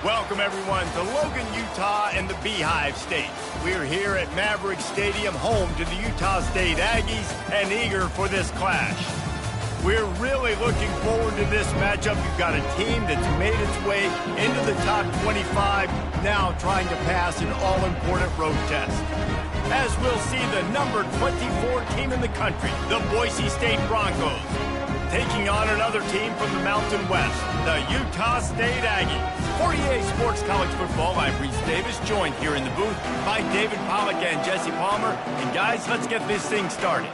Welcome, everyone, to Logan, Utah and the Beehive State. We're here at Maverick Stadium, home to the Utah State Aggies, and eager for this clash. We're really looking forward to this matchup. You've got a team that's made its way into the top 25, now trying to pass an all-important road test. As we'll see the number 24 team in the country, the Boise State Broncos, taking on another team from the Mountain West, the Utah State Aggies. For EA Sports College Football, I'm Reese Davis, joined here in the booth by David Pollack and Jesse Palmer. And guys, let's get this thing started.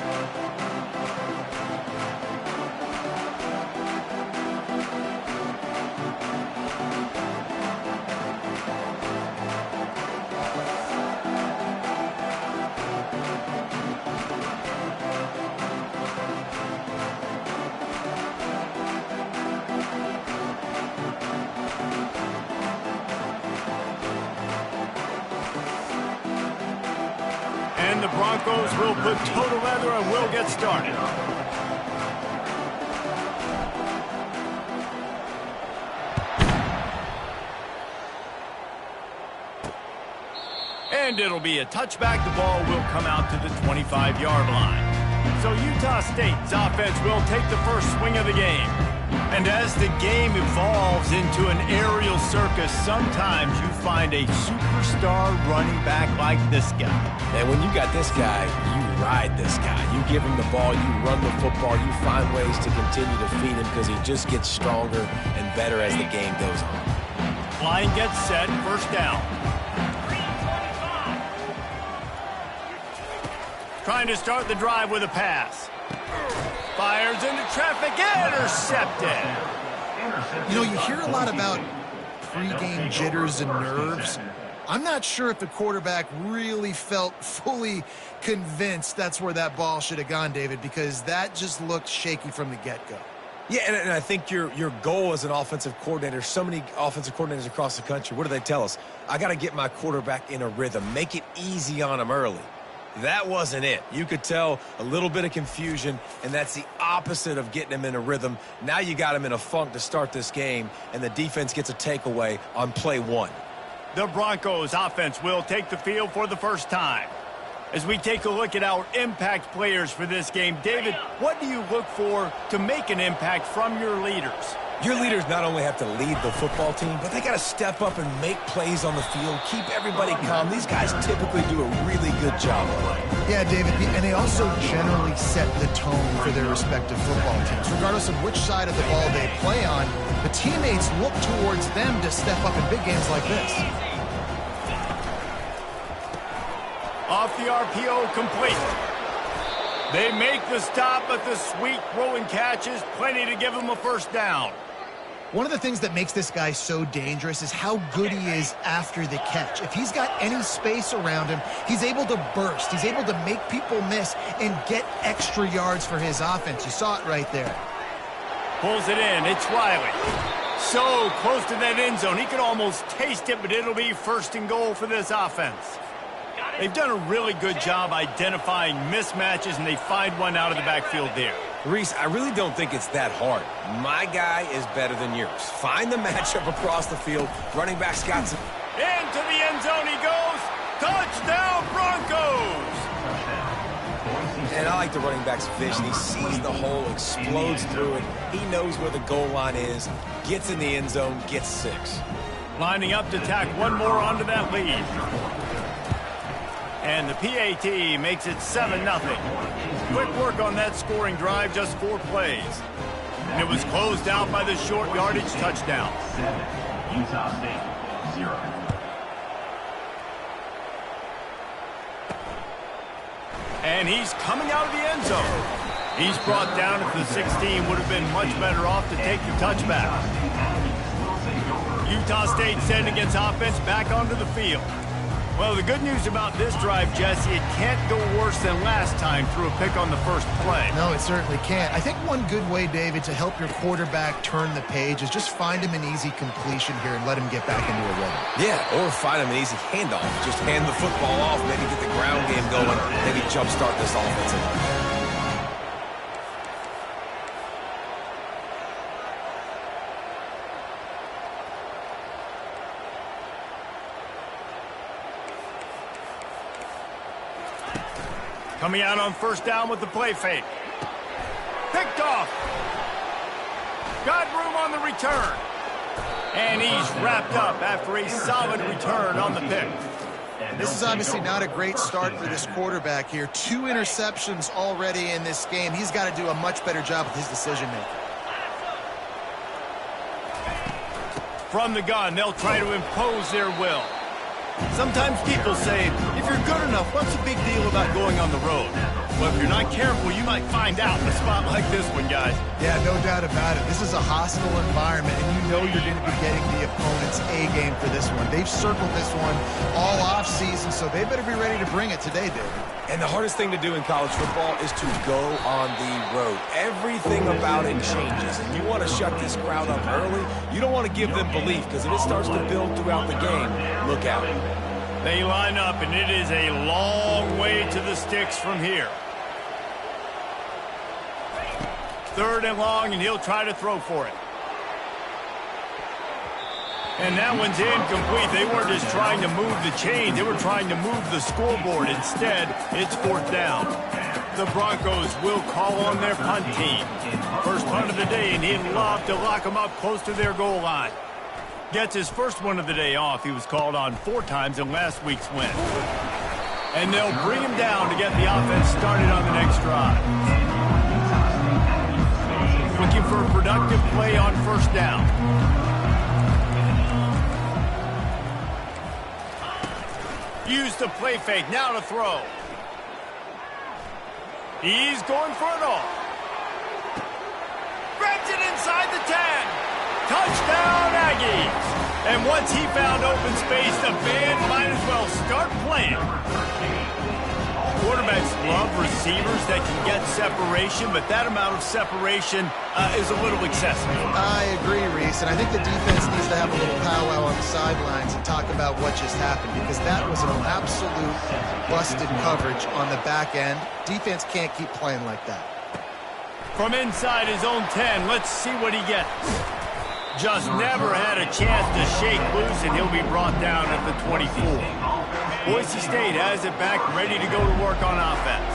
And the Broncos will put toe to leather and we'll get started. And it'll be a touchback. The ball will come out to the 25-yard line. So Utah State's offense will take the first swing of the game. And as the game evolves into an aerial circus, sometimes you find a superstar running back like this guy. And when you got this guy, you ride this guy. You give him the ball, you run the football, you find ways to continue to feed him because he just gets stronger and better as the game goes on. Line gets set, first down. Trying to start the drive with a pass. Fires into traffic, intercepted. You know, you hear a lot about pregame jitters and nerves. I'm not sure if the quarterback really felt fully convinced that's where that ball should have gone, David, because that just looked shaky from the get-go. Yeah, and I think your goal as an offensive coordinator, so many offensive coordinators across the country, what do they tell us? I got to get my quarterback in a rhythm, make it easy on him early. That wasn't it. You could tell a little bit of confusion, and that's the opposite of getting him in a rhythm. Now you got him in a funk to start this game, and the defense gets a takeaway on play one. The Broncos offense will take the field for the first time. As we take a look at our impact players for this game, David, what do you look for to make an impact from your leaders? Your leaders not only have to lead the football team, but they got to step up and make plays on the field, keep everybody calm. These guys typically do a really good job of it. Yeah, David, and they also generally set the tone for their respective football teams. Regardless of which side of the ball they play on, the teammates look towards them to step up in big games like this. Off the RPO, complete. They make the stop, but the sweet throw and catch is plenty to give them a first down. One of the things that makes this guy so dangerous is how good he is after the catch. If he's got any space around him, he's able to burst. He's able to make people miss and get extra yards for his offense. You saw it right there. Pulls it in. It's Riley. So close to that end zone. He can almost taste it, but it'll be first and goal for this offense. They've done a really good job identifying mismatches, and they find one out of the backfield there. Reese, I really don't think it's that hard. My guy is better than yours. Find the matchup across the field. Running back's got some. Into the end zone he goes. Touchdown, Broncos! And I like the running back's vision. He sees the hole, explodes through it. He knows where the goal line is, gets in the end zone, gets 6. Lining up to tack one more onto that lead. And the PAT makes it 7-0. Quick work on that scoring drive, just 4 plays. And it was closed out by the short yardage touchdown. 7, Utah State, 0. And he's coming out of the end zone. He's brought down at the 16. Would have been much better off to take the touchback. Utah State sending its offense back onto the field. Well, the good news about this drive, Jesse, it can't go worse than last time through a pick on the first play. No, it certainly can't. I think one good way, David, to help your quarterback turn the page is just find him an easy completion here and let him get back into a rhythm. Yeah, or find him an easy handoff. Just hand the football off, maybe get the ground game going, maybe jumpstart this offense. Coming out on first down with the play fake. Picked off. Got room on the return. And he's wrapped up after a solid return on the pick. This is obviously not a great start for this quarterback here. 2 interceptions already in this game. He's got to do a much better job with his decision-making. From the gun, they'll try to impose their will. Sometimes people say, if you're good enough, what's the big deal about going on the road? Well, if you're not careful, you might find out in a spot like this one, guys. Yeah, no doubt about it. This is a hostile environment, and you know you're going to be getting the opponent's A-game for this one. They've circled this one all off-season, so they better be ready to bring it today, David. And the hardest thing to do in college football is to go on the road. Everything about it changes, and you want to shut this crowd up early. You don't want to give them belief, because if it starts to build throughout the game, look out. They line up, and it is a long way to the sticks from here. 3rd and long, and he'll try to throw for it. And that one's incomplete. They weren't just trying to move the chain. They were trying to move the scoreboard. Instead, it's 4th down. The Broncos will call on their punt team. First punt of the day, and he'd love to lock them up close to their goal line. Gets his first one of the day off. He was called on 4 times in last week's win. And they'll bring him down to get the offense started on the next drive. Looking for a productive play on first down. Use the play fake, now to throw. He's going for it all. Grabs it inside the 10. Touchdown, Aggies. And once he found open space, the band might as well start playing. Quarterbacks love receivers that can get separation, but that amount of separation is a little excessive. I agree, Reese, and I think the defense needs to have a little powwow on the sidelines and talk about what just happened, because that was an absolute busted coverage on the back end. Defense can't keep playing like that. From inside his own 10, let's see what he gets. Just never had a chance to shake loose, and he'll be brought down at the 24. Boise State has it back, ready to go to work on offense.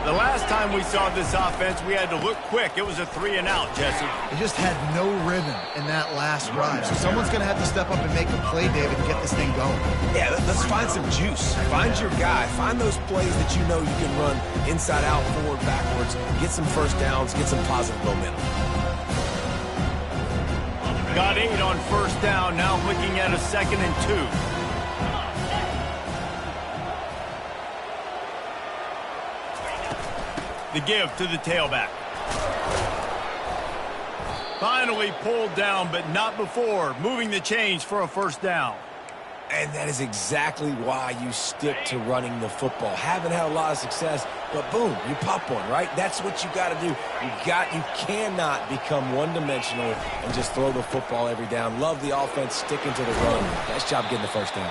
The last time we saw this offense, we had to look quick. It was a 3-and-out, Jesse. They just had no rhythm in that last drive. So someone's going to have to step up and make a play, David, and get this thing going. Yeah, let's find some juice. Find your guy. Find those plays that you know you can run inside out, forward, backwards. Get some first downs. Get some positive momentum. Got 8 on first down, now looking at a 2nd and 2. The give to the tailback. Finally pulled down, but not before. Moving the chains for a first down. And that is exactly why you stick to running the football. Haven't had a lot of success, but boom, you pop one, right? That's what you got to do. You cannot become one-dimensional and just throw the football every down. Love the offense sticking to the run. Nice job getting the first down.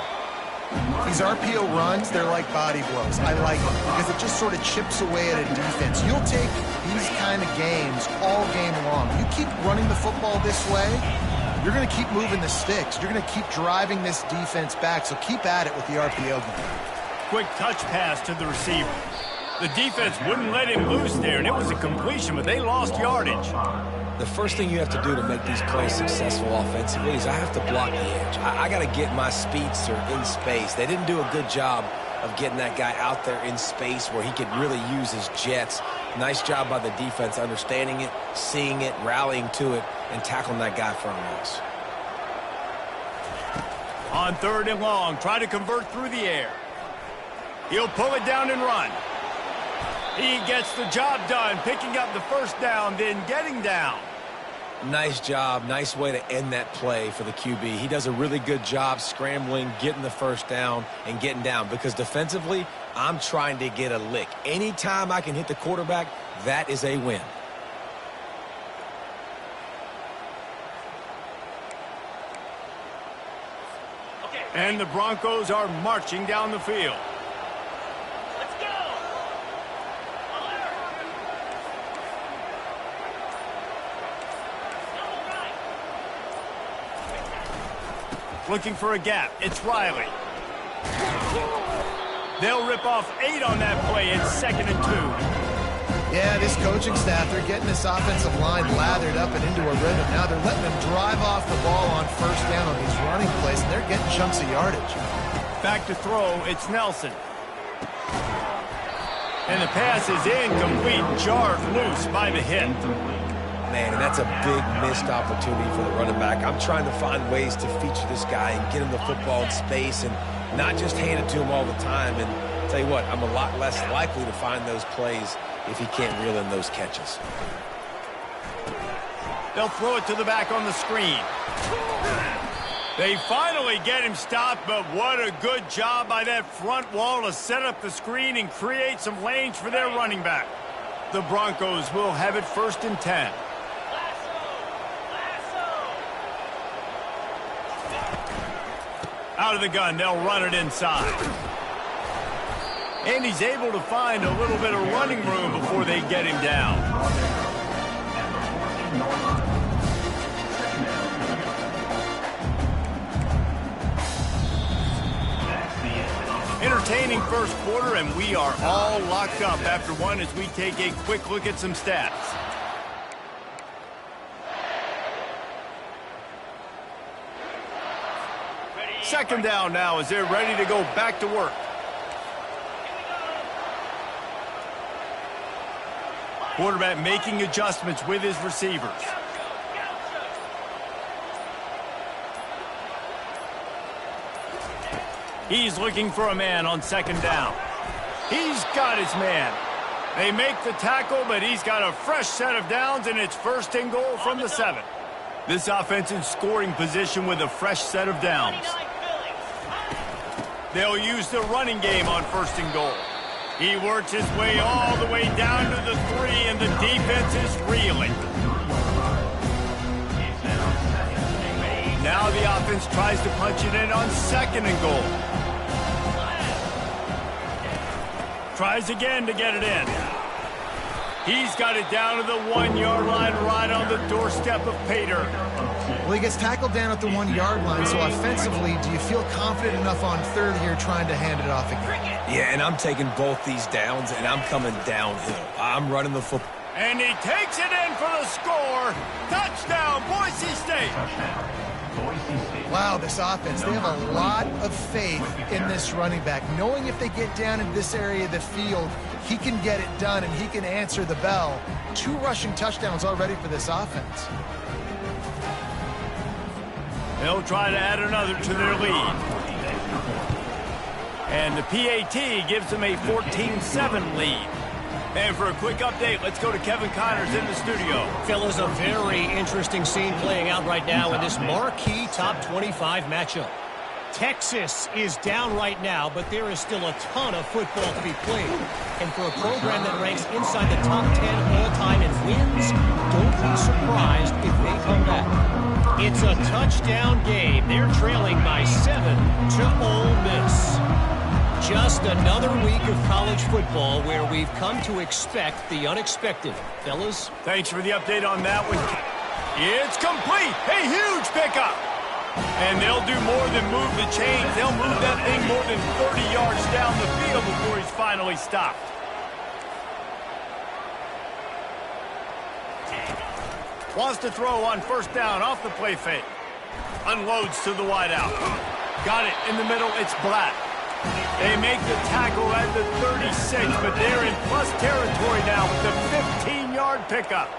These RPO runs, they're like body blows. I like them because it just sort of chips away at a defense. You'll take these kind of games all game long. You keep running the football this way, you're going to keep moving the sticks. You're going to keep driving this defense back, so keep at it with the RPO game. Quick touch pass to the receiver. The defense wouldn't let him loose there, and it was a completion, but they lost yardage. The first thing you have to do to make these plays successful offensively is I have to block the edge. I got to get my speedster in space. They didn't do a good job of getting that guy out there in space where he could really use his jets. Nice job by the defense understanding it, seeing it, rallying to it, and tackling that guy for a loss. On 3rd and long, try to convert through the air. He'll pull it down and run. He gets the job done, picking up the first down, then getting down. Nice job. Nice way to end that play for the QB. He does a really good job scrambling, getting the first down, and getting down. Because defensively, I'm trying to get a lick. Anytime I can hit the quarterback, that is a win. And the Broncos are marching down the field. Looking for a gap. It's Riley. They'll rip off 8 on that play. It's 2nd and 2. Yeah, this coaching staff, they're getting this offensive line lathered up and into a rhythm. Now they're letting them drive off the ball on first down on these running plays, and they're getting chunks of yardage. Back to throw, it's Nelson. And the pass is incomplete, jarred loose by the hit. Man, and that's a big missed opportunity for the running back. I'm trying to find ways to feature this guy and get him the football in space and not just hand it to him all the time. And tell you what, I'm a lot less likely to find those plays if he can't reel in those catches. They'll throw it to the back on the screen. They finally get him stopped, but what a good job by that front wall to set up the screen and create some lanes for their running back. The Broncos will have it 1st and 10. Out of the gun, they'll run it inside. And he's able to find a little bit of running room before they get him down. Entertaining first quarter, and we are all locked up after one as we take a quick look at some stats. Second down now as they're ready to go back to work. Quarterback making adjustments with his receivers. He's looking for a man on 2nd down. He's got his man. They make the tackle, but he's got a fresh set of downs, and it's 1st and goal from the 7. This offense in scoring position with a fresh set of downs. They'll use the running game on 1st and goal. He works his way all the way down to the 3, and the defense is reeling. Now the offense tries to punch it in on 2nd and goal. Tries again to get it in. He's got it down to the 1-yard line right on the doorstep of Pater. Well, he gets tackled down at the 1-yard line, so offensively, do you feel confident enough on 3rd here trying to hand it off again? Yeah, and I'm taking both these downs, and I'm coming downhill. I'm running the football. And he takes it in for the score. Touchdown, Boise State. Wow, this offense, they have a lot of faith in this running back, knowing if they get down in this area of the field, he can get it done and he can answer the bell. 2 rushing touchdowns already for this offense. They'll try to add another to their lead. And the PAT gives them a 14-7 lead. And for a quick update, let's go to Kevin Connors in the studio. Fellas, a very interesting scene playing out right now in this marquee top 25 matchup. Texas is down right now, but there is still a ton of football to be played. And for a program that ranks inside the top 10 all-time in wins, don't be surprised if they come back. It's a touchdown game. They're trailing by 7 to Ole Miss. Just another week of college football where we've come to expect the unexpected. Fellas? Thanks for the update on that one. It's complete. A huge pickup. And they'll do more than move the chains. They'll move that thing more than 30 yards down the field before he's finally stopped. Wants to throw on 1st down off the play fake. Unloads to the wideout. Got it in the middle. It's Black. They make the tackle at the 36, but they're in plus territory now with the 15-yard pickup.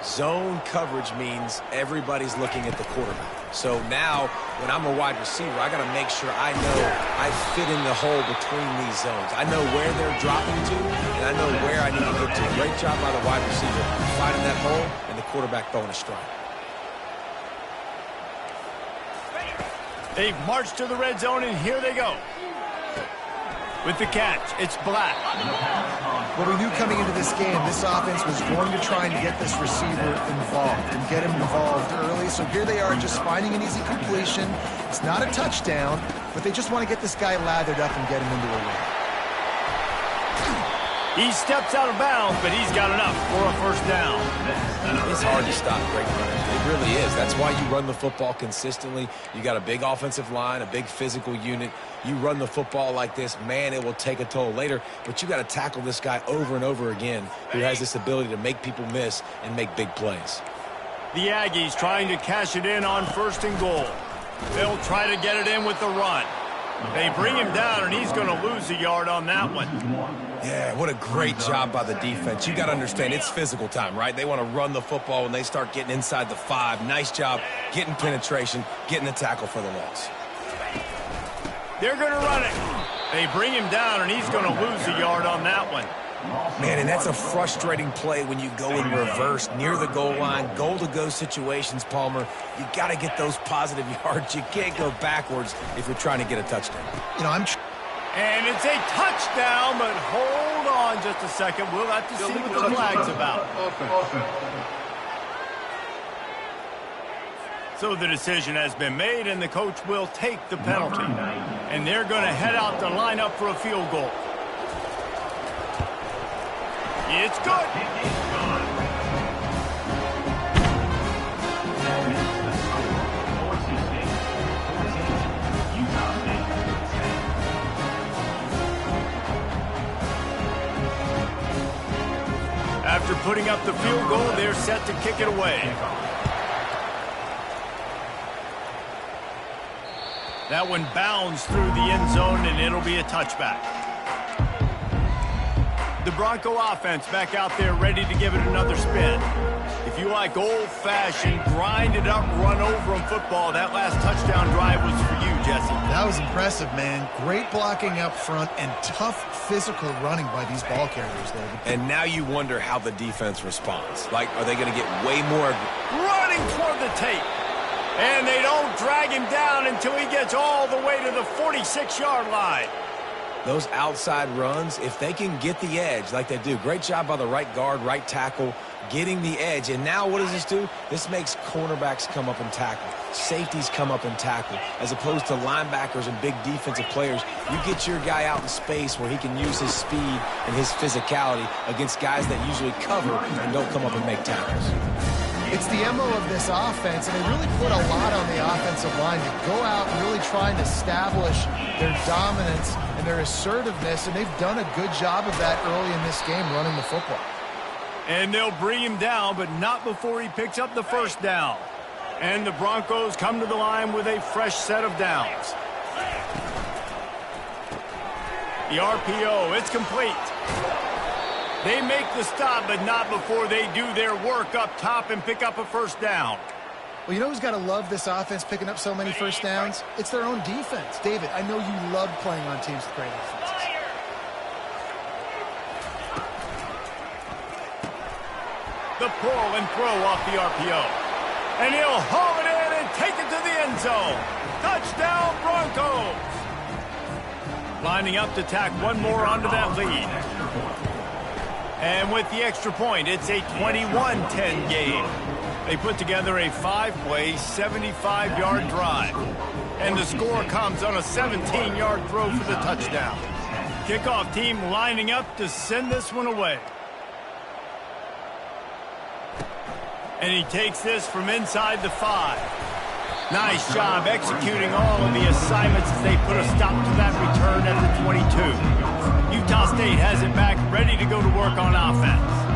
Zone coverage means everybody's looking at the quarterback. So now, when I'm a wide receiver, I got to make sure I know I fit in the hole between these zones. I know where they're dropping to, and I know where I need to get to. Great job by the wide receiver finding that hole, and the quarterback throwing a strike. They've marched to the red zone, and here they go. With the catch, it's Black. Well, we knew coming into this game, this offense was going to try and get this receiver involved and get him involved early. So here they are just finding an easy completion. It's not a touchdown, but they just want to get this guy lathered up and get him into a win. He steps out of bounds, but he's got enough for a first down. It's hard to stop great runners. It really is. That's why you run the football consistently. You got a big offensive line, a big physical unit. You run the football like this, man, it will take a toll later. But you got to tackle this guy over and over again who has this ability to make people miss and make big plays. The Aggies trying to cash it in on 1st and goal. They'll try to get it in with the run. They bring him down, and he's going to lose a yard on that one. Yeah, what a great job by the defense. You got to understand, it's physical time, right? They want to run the football when they start getting inside the 5. Nice job getting penetration, getting the tackle for the loss. They're going to run it. They bring him down, and he's going to lose a yard on that one. Man, and that's a frustrating play when you go in reverse near the goal line, goal-to-go situations, Palmer. You got to get those positive yards. You can't go backwards if you're trying to get a touchdown. You know, and it's a touchdown, but hold on just a second. We'll have to see what the flag's about. So the decision has been made, and the coach will take the penalty. And they're going to head out to line up for a field goal. It's good. After putting up the field goal, they're set to kick it away. That one bounds through the end zone, and it'll be a touchback. The Bronco offense back out there ready to give it another spin. If you like old-fashioned, grind-it-up, run-over-'em football, that last touchdown drive was for you, Jesse. That was impressive, man. Great blocking up front and tough physical running by these ball carriers, David. And now you wonder how the defense responds. Like, are they going to get way more running toward the tape? And they don't drag him down until he gets all the way to the 46-yard line. Those outside runs, if they can get the edge like they do, great job by the right guard, right tackle, getting the edge. And now what does this do? This makes cornerbacks come up and tackle. Safeties come up and tackle. As opposed to linebackers and big defensive players, you get your guy out in space where he can use his speed and his physicality against guys that usually cover and don't come up and make tackles. It's the MO of this offense, and they really put a lot on the offensive line to go out and really try and establish their dominance and their assertiveness, and they've done a good job of that early in this game running the football. And they'll bring him down, but not before he picks up the first down. And the Broncos come to the line with a fresh set of downs. The RPO, it's complete. They make the stop, but not before they do their work up top and pick up a first down. Well, you know who's got to love this offense picking up so many first downs? It's their own defense. David, I know you love playing on teams with great offenses. The pull and throw off the RPO. And he'll haul it in and take it to the end zone. Touchdown, Broncos! Lining up to tack one more onto that lead. And with the extra point, it's a 21-10 game. They put together a 5-play, 75-yard drive. And the score comes on a 17-yard throw for the touchdown. Kickoff team lining up to send this one away. And he takes this from inside the 5. Nice job executing all of the assignments as they put a stop to that return at the 22. Utah State has it back, ready to go to work on offense.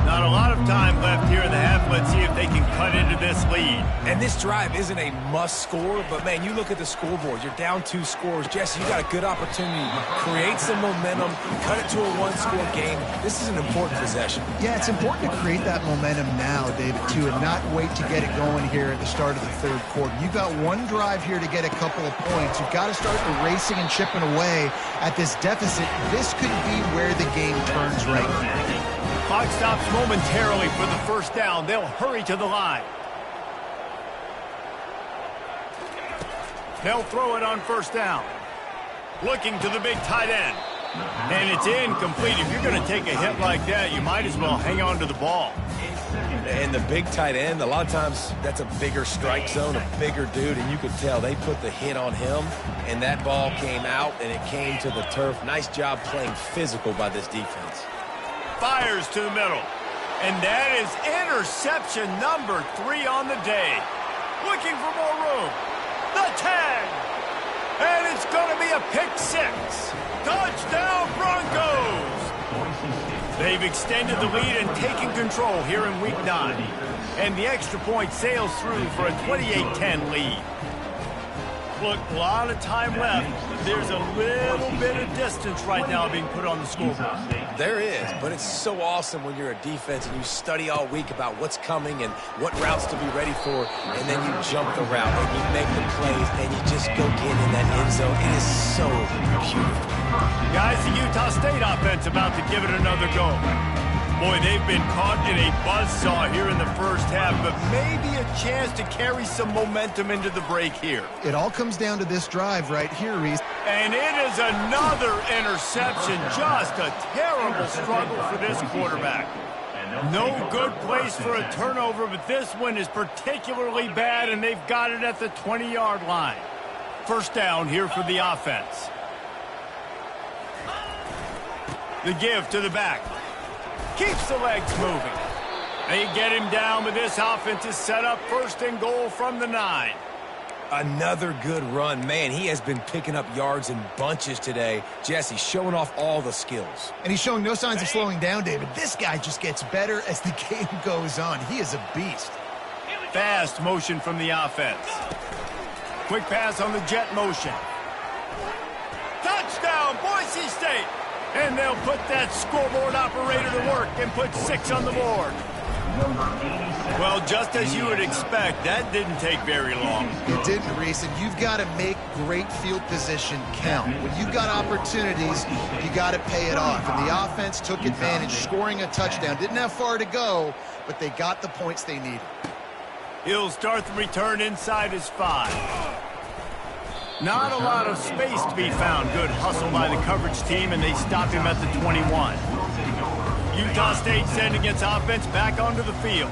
Not a lot of time left here in the half. Let's see if they can cut into this lead. And this drive isn't a must score, but, man, you look at the scoreboard. You're down 2 scores. Jesse, you got a good opportunity. Create some momentum. Cut it to a 1-score game. This is an important possession. Yeah, it's important to create that momentum now, David, too, and not wait to get it going here at the start of the third quarter. You've got one drive here to get a couple of points. You've got to start erasing and chipping away at this deficit. This could be where the game turns right here. Clock stops momentarily for the first down. They'll hurry to the line. They'll throw it on first down. Looking to the big tight end. And it's incomplete. If you're going to take a hit like that, you might as well hang on to the ball. And the big tight end, a lot of times that's a bigger strike zone, a bigger dude, and you could tell they put the hit on him, and that ball came out, and it came to the turf. Nice job playing physical by this defense. fires to the middle. And that is interception number 3 on the day. Looking for more room. The tag. And it's going to be a pick 6. Touchdown Broncos. They've extended the lead and taken control here in Week 9. And the extra point sails through for a 28-10 lead. Look, a lot of time left. There's a little bit of distance right now being put on the scoreboard. There is, but it's so awesome when you're a defense and you study all week about what's coming and what routes to be ready for, and then you jump the route and you make the plays and you just go get in that end zone. It is so beautiful. Guys, the Utah State offense about to give it another go. Boy, they've been caught in a buzzsaw here in the first half, but maybe a chance to carry some momentum into the break here. It all comes down to this drive right here, Reese. And it is another interception. Just a terrible struggle for this quarterback. No good place for a turnover, but this one is particularly bad, and they've got it at the 20-yard line. First down here for the offense. The give to the back. Keeps the legs moving. They get him down, but this offense is set up first and goal from the 9. Another good run. Man, he has been picking up yards in bunches today. Jesse showing off all the skills. And he's showing no signs of slowing down, David. This guy just gets better as the game goes on. He is a beast. Fast motion from the offense. Quick pass on the jet motion. Touchdown, Boise State! And they'll put that scoreboard operator to work and put 6 on the board. Well, just as you would expect, that didn't take very long. It didn't, Reese, and you've got to make great field position count. When you've got opportunities, you got to pay it off. And the offense took advantage, scoring a touchdown. Didn't have far to go, but they got the points they needed. He'll start the return inside his 5. Not a lot of space to be found. Good hustle by the coverage team, and they stop him at the 21. Utah State sending its offense back onto the field.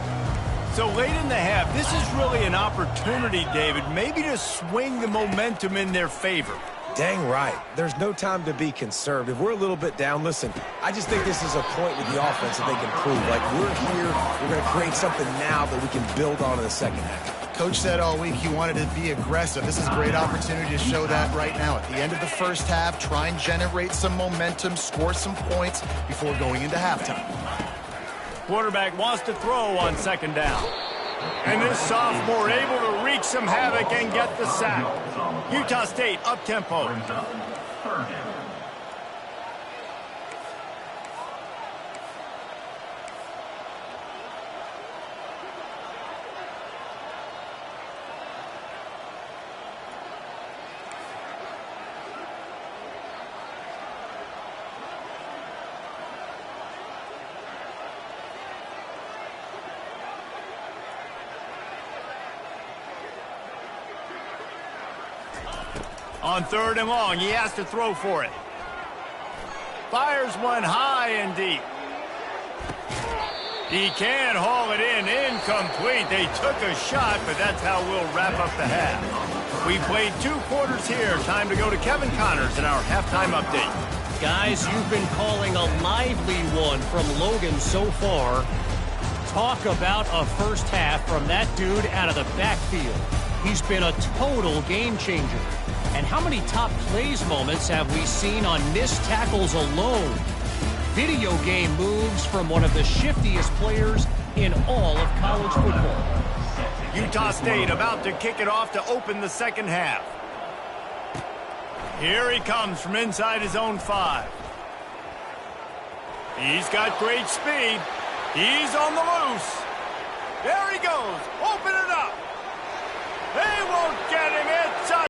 So late in the half, this is really an opportunity, David, maybe to swing the momentum in their favor. Dang right. There's no time to be conservative. We're a little bit down. Listen, I just think this is a point with the offense that they can prove. Like, we're here, we're going to create something now that we can build on in the second half. Coach said all week he wanted to be aggressive. This is a great opportunity to show that right now. At the end of the first half, try and generate some momentum, score some points before going into halftime. Quarterback wants to throw on second down. And this sophomore able to wreak some havoc and get the sack. Utah State up-tempo. On third and long, he has to throw for it. Fires one high and deep. He can haul it in. Incomplete. They took a shot, but that's how we'll wrap up the half. We played 2 quarters here. Time to go to Kevin Connors in our halftime update. Guys, you've been calling a lively one from Logan so far. Talk about a first half from that dude out of the backfield. He's been a total game changer. And how many top plays moments have we seen on missed tackles alone? Video game moves from one of the shiftiest players in all of college football. Utah State about to kick it off to open the second half. Here he comes from inside his own 5. He's got great speed. He's on the loose. There he goes. Open it up. They won't get him